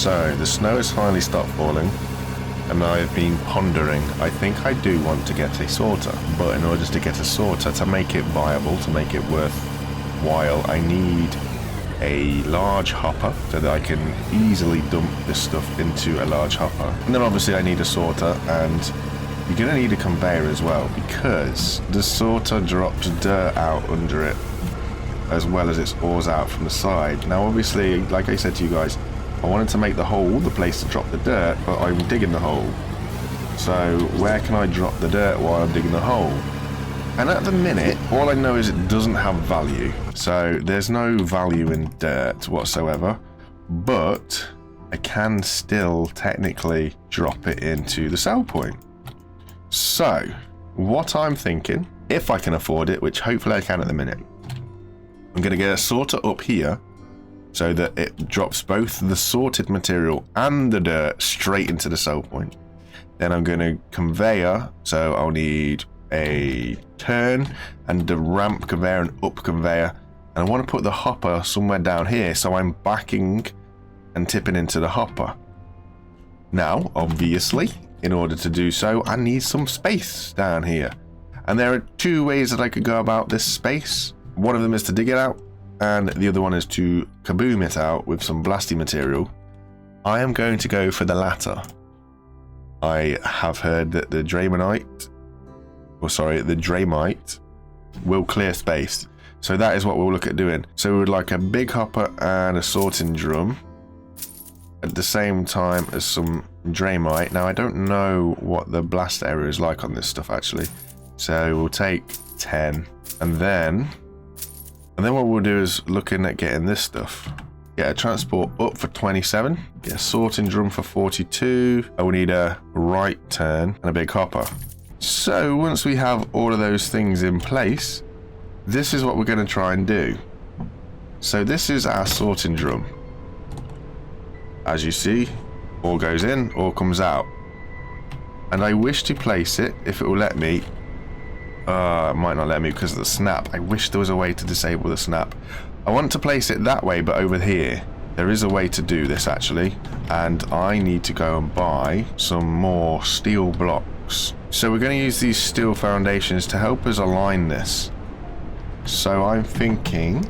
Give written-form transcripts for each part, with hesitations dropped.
So the snow has finally stopped falling, and I've been pondering. I think I do want to get a sorter, but in order to get a sorter, to make it viable, to make it worthwhile, I need a large hopper so that I can easily dump this stuff into a large hopper. And then obviously I need a sorter, and you're going to need a conveyor as well, because the sorter drops dirt out under it as well as its ores out from the side. Now obviously, like I said to you guys, I wanted to make the hole the place to drop the dirt, but I'm digging the hole. So where can I drop the dirt while I'm digging the hole? And at the minute, all I know is it doesn't have value. So there's no value in dirt whatsoever, but I can still technically drop it into the sell point. So what I'm thinking, if I can afford it, which hopefully I can at the minute, I'm going to get a sorter up here so that it drops both the sorted material and the dirt straight into the sell point. Then I'm going to conveyor, so I'll need a turn and a ramp conveyor and up conveyor, and I want to put the hopper somewhere down here so I'm backing and tipping into the hopper. Now obviously, in order to do so, I need some space down here, and there are two ways that I could go about this space. One of them is to dig it out, and the other one is to kaboom it out with some blasty material. I am going to go for the latter. I have heard that the Dramonite will clear space. So that is what we'll look at doing. So we would like a big hopper and a sorting drum at the same time as some Dramonite. Now I don't know what the blast area is like on this stuff actually. So we'll take 10, and then what we'll do is looking at getting this stuff. Get a transport up for 27, get a sorting drum for 42. I will need a right turn and a big hopper. So once we have all of those things in place, this is what we're going to try and do. So this is our sorting drum. As you see, all goes in, all comes out. And I wish to place it, if it will let me. It might not let me because of the snap. I wish there was a way to disable the snap. I want to place it that way, but over here there is a way to do this actually, and I need to go and buy some more steel blocks. So we're going to use these steel foundations to help us align this. So I'm thinking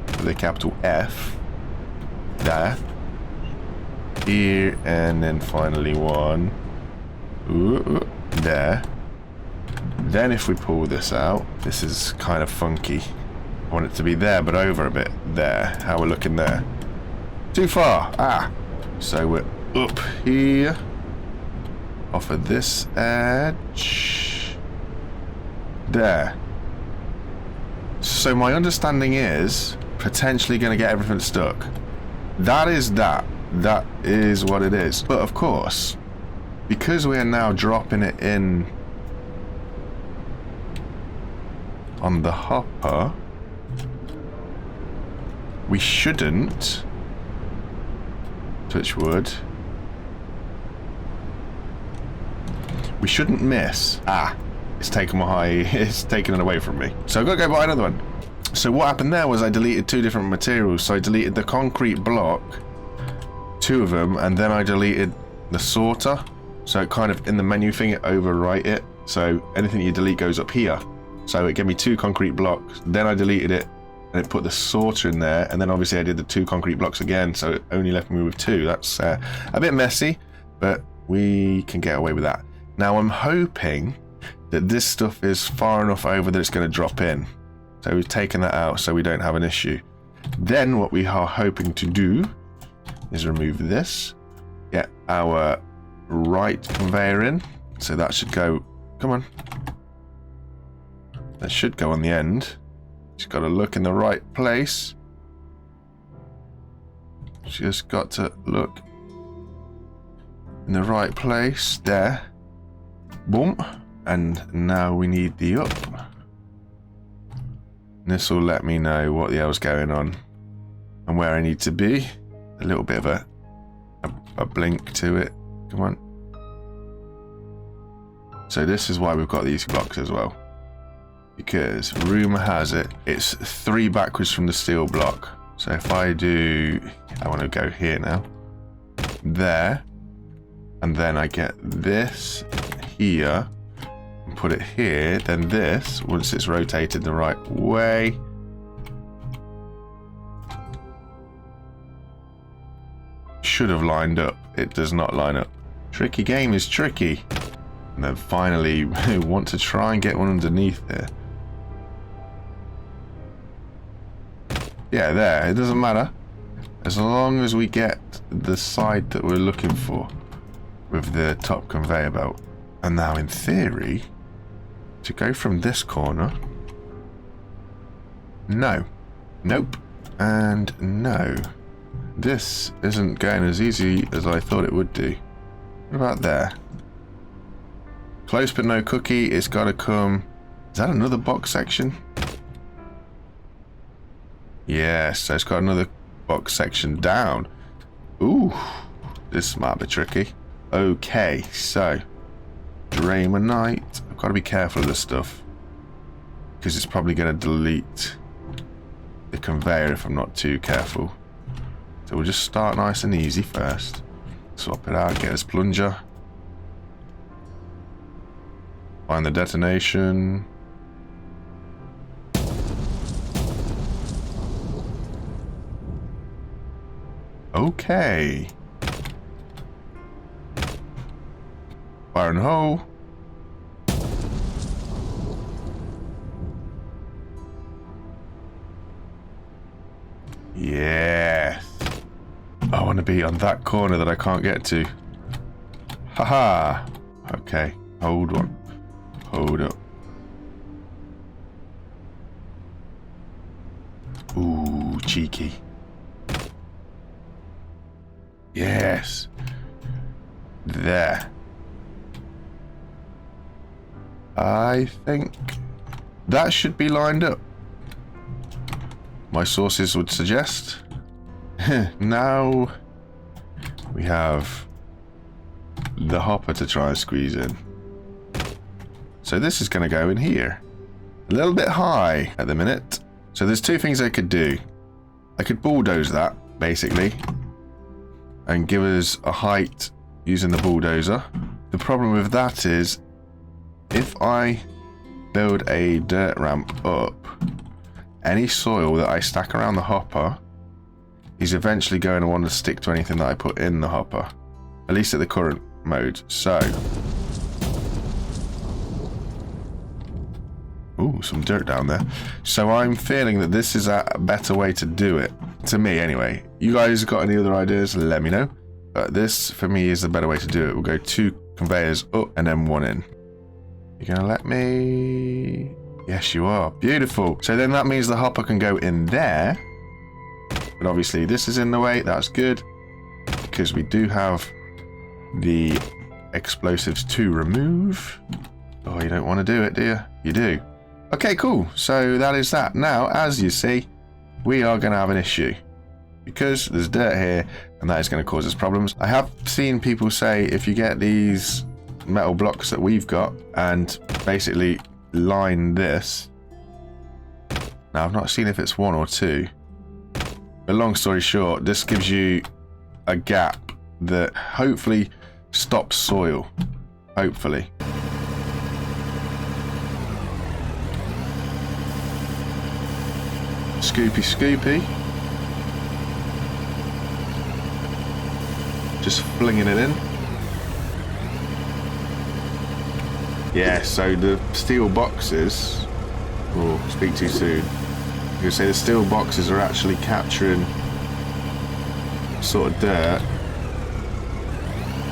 with a capital F there, here, and then finally one there. Then if we pull this out, this is kind of funky. I want it to be there, but over a bit there. How we're looking there. Too far. So we're up here. Off of this edge. There. So my understanding is potentially going to get everything stuck. That is that. That is what it is. But of course, because we are now dropping it in on the hopper, we shouldn't, touch wood, we shouldn't miss. It's taken it's taken it away from me. So I've got to go buy another one. So what happened there was I deleted two different materials. So I deleted the concrete block, two of them, and then I deleted the sorter. So it kind of, in the menu thing, it overwrite it. So anything you delete goes up here. So it gave me two concrete blocks, then I deleted it, and it put the sorter in there, and then obviously I did the two concrete blocks again, so it only left me with two. That's a bit messy, but we can get away with that. Now I'm hoping that this stuff is far enough over that it's going to drop in. So we've taken that out so we don't have an issue. Then what we are hoping to do is remove this, get our right conveyor in, so that should go, come on. That should go on the end. Just got to look in the right place. Just got to look in the right place. There. Boom. And now we need the up. This will let me know what the hell's going on and where I need to be. A little bit of a blink to it. Come on. So this is why we've got these blocks as well. Because rumour has it, it's 3 backwards from the steel block. So if I do, I want to go here now. there. And then I get this here. And put it here. Then this, once it's rotated the right way. Should have lined up. It does not line up. Tricky game is tricky. And then finally, we want to try and get one underneath here. Yeah, there. It doesn't matter. As long as we get the side that we're looking for with the top conveyor belt. And now, in theory, to go from this corner... No. Nope. And no. This isn't going as easy as I thought it would do. What about there? Close but no cookie. It's got to come... Is that another box section? Yes, so it's got another box section down. Ooh, this might be tricky. Okay, so Dramonite. I've got to be careful of this stuff because it's probably going to delete the conveyor if I'm not too careful. So we'll just start nice and easy first. Swap it out, get this plunger. Find the detonation. Okay. Fire in the hole. Yes. I want to be on that corner that I can't get to. Haha. Okay. Hold on. Hold up. Ooh, cheeky. Yes. There. I think that should be lined up. My sources would suggest. Now we have the hopper to try and squeeze in. So this is going to go in here. A little bit high at the minute. So there's two things I could do. I could bulldoze that, basically, and give us a height using the bulldozer. The problem with that is, if I build a dirt ramp up, any soil that I stack around the hopper is eventually going to want to stick to anything that I put in the hopper, at least at the current mode. So, ooh, some dirt down there. So I'm feeling that this is a better way to do it, to me anyway. You guys got any other ideas? Let me know. But this, for me, is the better way to do it. We'll go 2 conveyors up and then 1 in. You're gonna let me? Yes, you are. Beautiful. So then that means the hopper can go in there. But obviously this is in the way. That's good, because we do have the explosives to remove. Oh, you don't want to do it, do you? You do. Okay, cool. So that is that. Now, as you see, we are going to have an issue because there's dirt here and that is going to cause us problems. I have seen people say if you get these metal blocks that we've got and basically line this. Now, I've not seen if it's 1 or 2. But long story short, this gives you a gap that hopefully stops soil. Hopefully. Scoopy, scoopy. Just flinging it in. Yeah, so the steel boxes... Oh, speak too soon. I was going to say the steel boxes are actually capturing sort of dirt.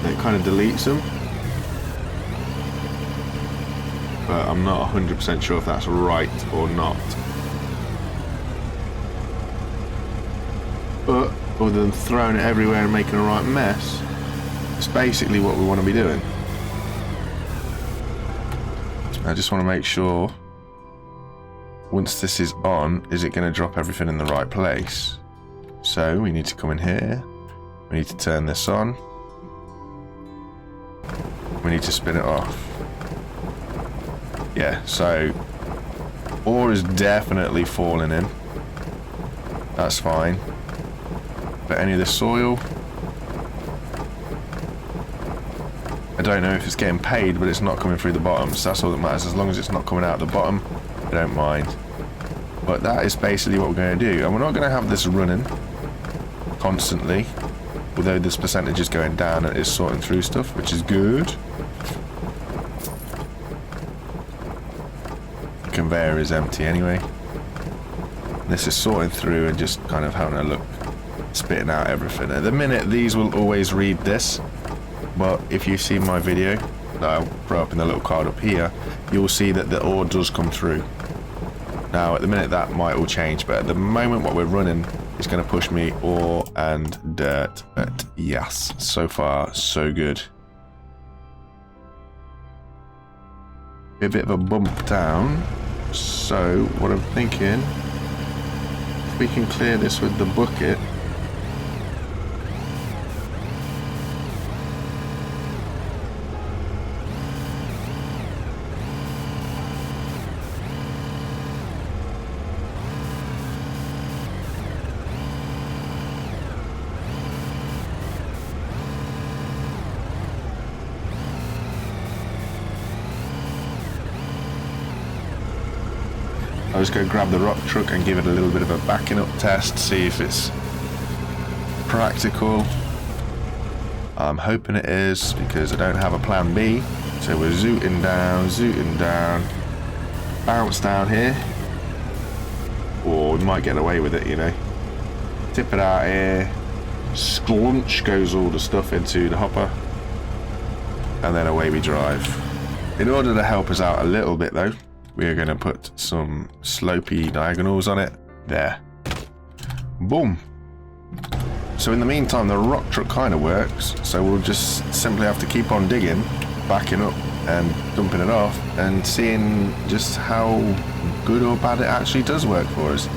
It kind of deletes them. But I'm not 100% sure if that's right or not. But other than throwing it everywhere and making a right mess, it's basically what we want to be doing. I just want to make sure once this is on, is it going to drop everything in the right place? So we need to come in here. We need to turn this on. We need to spin it off. Yeah, so ore is definitely falling in. That's fine. But any of the soil, I don't know if it's getting paid, but it's not coming through the bottom, so that's all that matters. As long as it's not coming out the bottom, I don't mind. But that is basically what we're going to do, and we're not going to have this running constantly, although this percentage is going down and it's sorting through stuff, which is good. The conveyor is empty anyway. This is sorting through and just kind of having a look, spitting out everything. At the minute, these will always read this, but if you see my video that I brought up in the little card up here, you'll see that the ore does come through. Now, at the minute, that might all change, but at the moment, what we're running is going to push me ore and dirt. But yes, so far, so good. A bit of a bump down. So, what I'm thinking, if we can clear this with the bucket. I'll just go grab the rock truck and give it a little bit of a backing up test, see if it's practical. I'm hoping it is, because I don't have a plan B. So we're zooting down, bounce down here. Or we might get away with it, you know. Tip it out here, sklunch goes all the stuff into the hopper, and then away we drive. In order to help us out a little bit though, we are going to put some slopey diagonals on it. There. Boom. So in the meantime, the rock truck kind of works. So we'll just simply have to keep on digging, backing up and dumping it off, and seeing just how good or bad it actually does work for us.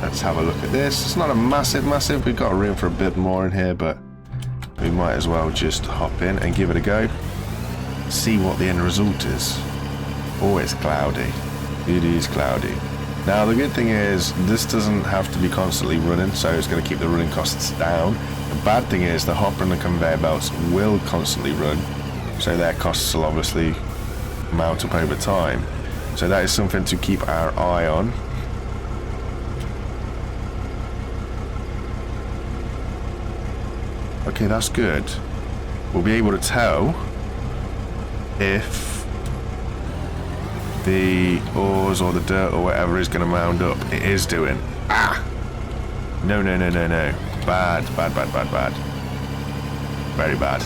Let's have a look at this. It's not a massive. We've got room for a bit more in here, but we might as well just hop in and give it a go. See what the end result is. Oh, it's cloudy. It is cloudy. Now, the good thing is, this doesn't have to be constantly running, so it's going to keep the running costs down. The bad thing is, the hopper and the conveyor belts will constantly run, so their costs will obviously mount up over time. So that is something to keep our eye on. Okay, that's good. We'll be able to tell if the ores or the dirt or whatever is going to mound up. It is doing. Ah! No. Bad. Very bad.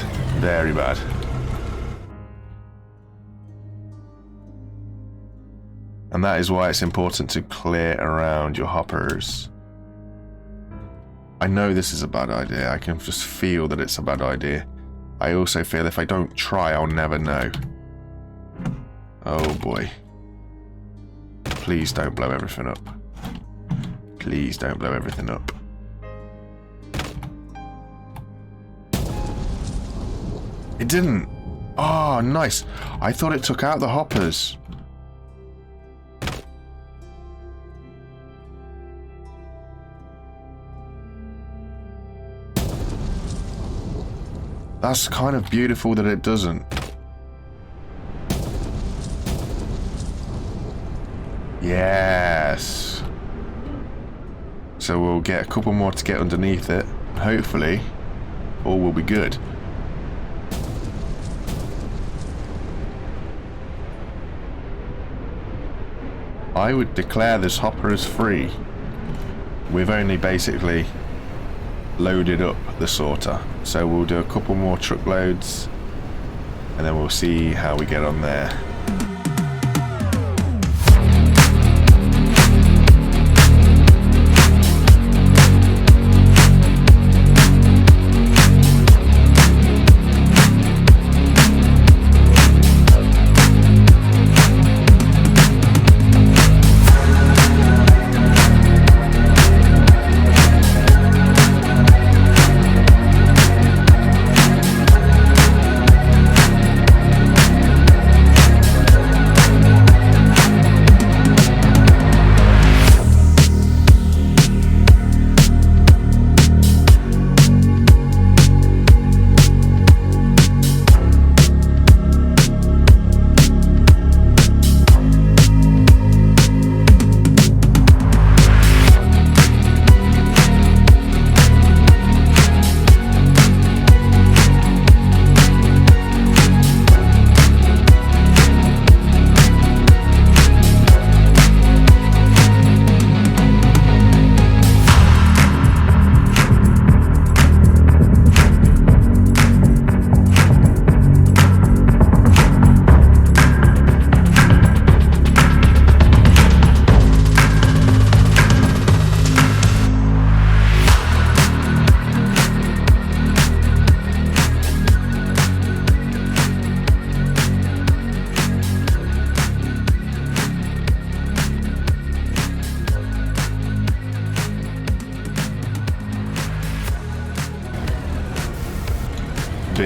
And that is why it's important to clear around your hoppers. I know this is a bad idea. I can just feel that it's a bad idea. I also feel if I don't try, I'll never know. Oh boy. Please don't blow everything up. Please don't blow everything up. It didn't. Oh, nice. I thought it took out the hoppers. That's kind of beautiful that it doesn't. Yes. So we'll get a couple more to get underneath it. Hopefully, all will be good. I would declare this hopper as free. We've only basically loaded up the sorter. So we'll do a couple more truckloads and then we'll see how we get on there.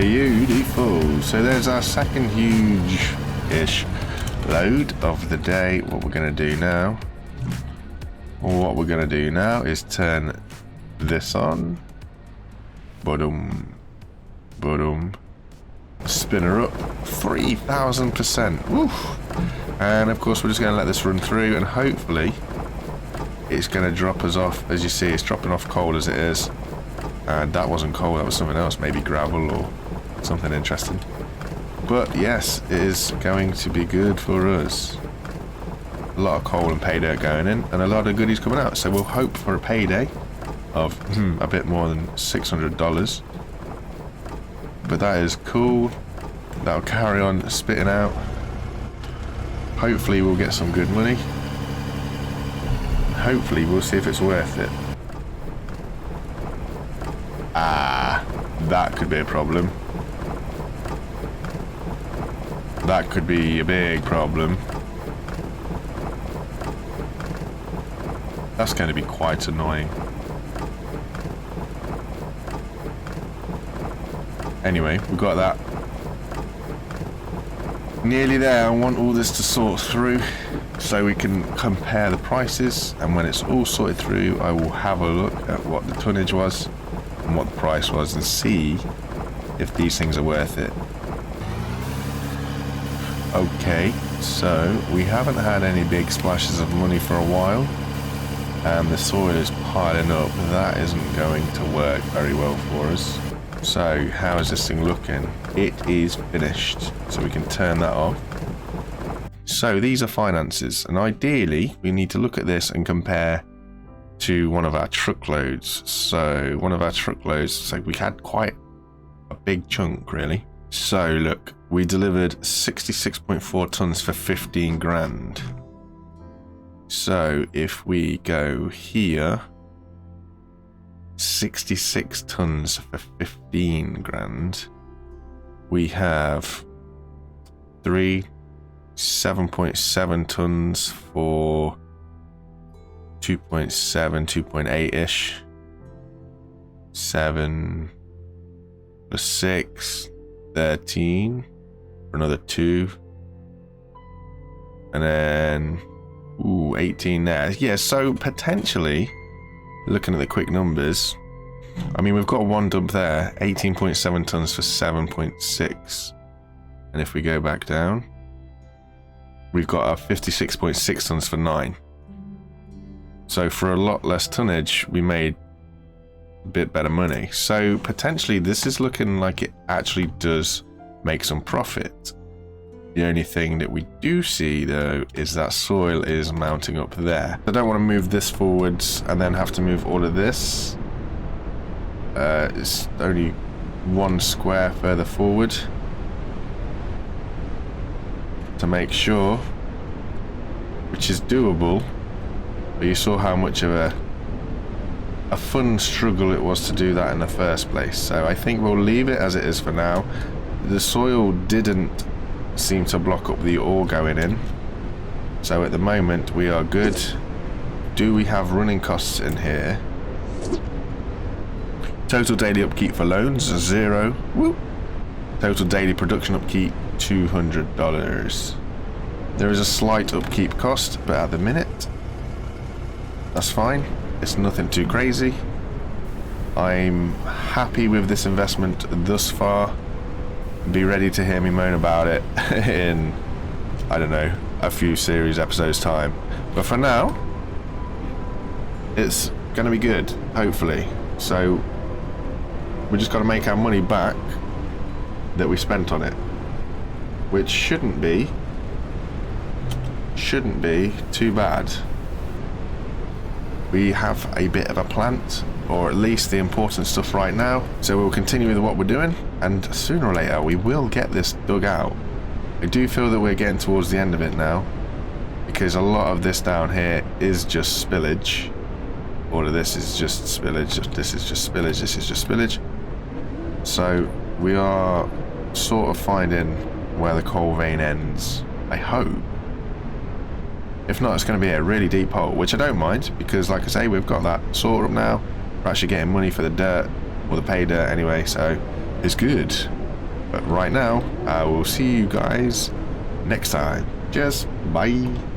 Beautiful. So there's our second huge-ish load of the day. What we're going to do now... What we're going to do now is turn this on. Boom. Boom. Spin her up. 3,000%. Woof. And of course we're just going to let this run through, and hopefully it's going to drop us off. As you see, it's dropping off coal as it is. And that wasn't coal, that was something else. Maybe gravel or something interesting. But yes, it is going to be good for us. A lot of coal and pay dirt going in, and a lot of goodies coming out. So we'll hope for a payday of a bit more than $600. But that is cool. That'll carry on spitting out. Hopefully we'll get some good money. Hopefully we'll see if it's worth it. Ah, that could be a problem. That could be a big problem. That's going to be quite annoying. Anyway, we've got that. Nearly there. I want all this to sort through so we can compare the prices, and when it's all sorted through I will have a look at what the tonnage was and what the price was and see if these things are worth it. Okay, so we haven't had any big splashes of money for a while, and the soil is piling up. That isn't going to work very well for us. So how is this thing looking? It is finished, so we can turn that off. So these are finances, and ideally we need to look at this and compare to one of our truckloads. So one of our truckloads, so we had quite a big chunk really. So look, we delivered 66.4 tons for 15 grand. So if we go here, 66 tons for 15 grand, we have 7.7 tons for 2.7, 2.8-ish. 7 plus 6, 13 for another 2. And then, 18 there. Yeah, so potentially, looking at the quick numbers, I mean, we've got one dump there, 18.7 tons for 7.6. And if we go back down, we've got our 56.6 tons for 9. So for a lot less tonnage, we made a bit better money. So potentially this is looking like it actually does make some profit. The only thing that we do see though is that soil is mounting up there. I don't want to move this forwards and then have to move all of this. It's only 1 square further forward to make sure, which is doable. But you saw how much of a fun struggle it was to do that in the first place. So I think we'll leave it as it is for now. The soil didn't seem to block up the ore going in, so at the moment we are good. Do we have running costs in here? Total daily upkeep for loans 0. Woo. Total daily production upkeep $200. There is a slight upkeep cost, but at the minute that's fine. It's nothing too crazy. I'm happy with this investment thus far. Be ready to hear me moan about it in, I don't know, a few series episodes time. But for now, it's going to be good, hopefully. So we just got to make our money back that we spent on it, which shouldn't be too bad. We have a bit of a plant, or at least the important stuff right now, so we'll continue with what we're doing, and sooner or later we will get this dug out. I do feel that we're getting towards the end of it now, because a lot of this down here is just spillage. All of this is just spillage, this is just spillage, this is just spillage. So we are sort of finding where the coal vein ends, I hope. If not, it's going to be a really deep hole, which I don't mind, because like I say, we've got that sorted up now. We're actually getting money for the dirt, or the pay dirt anyway, so it's good. But right now, I will see you guys next time. Cheers. Bye.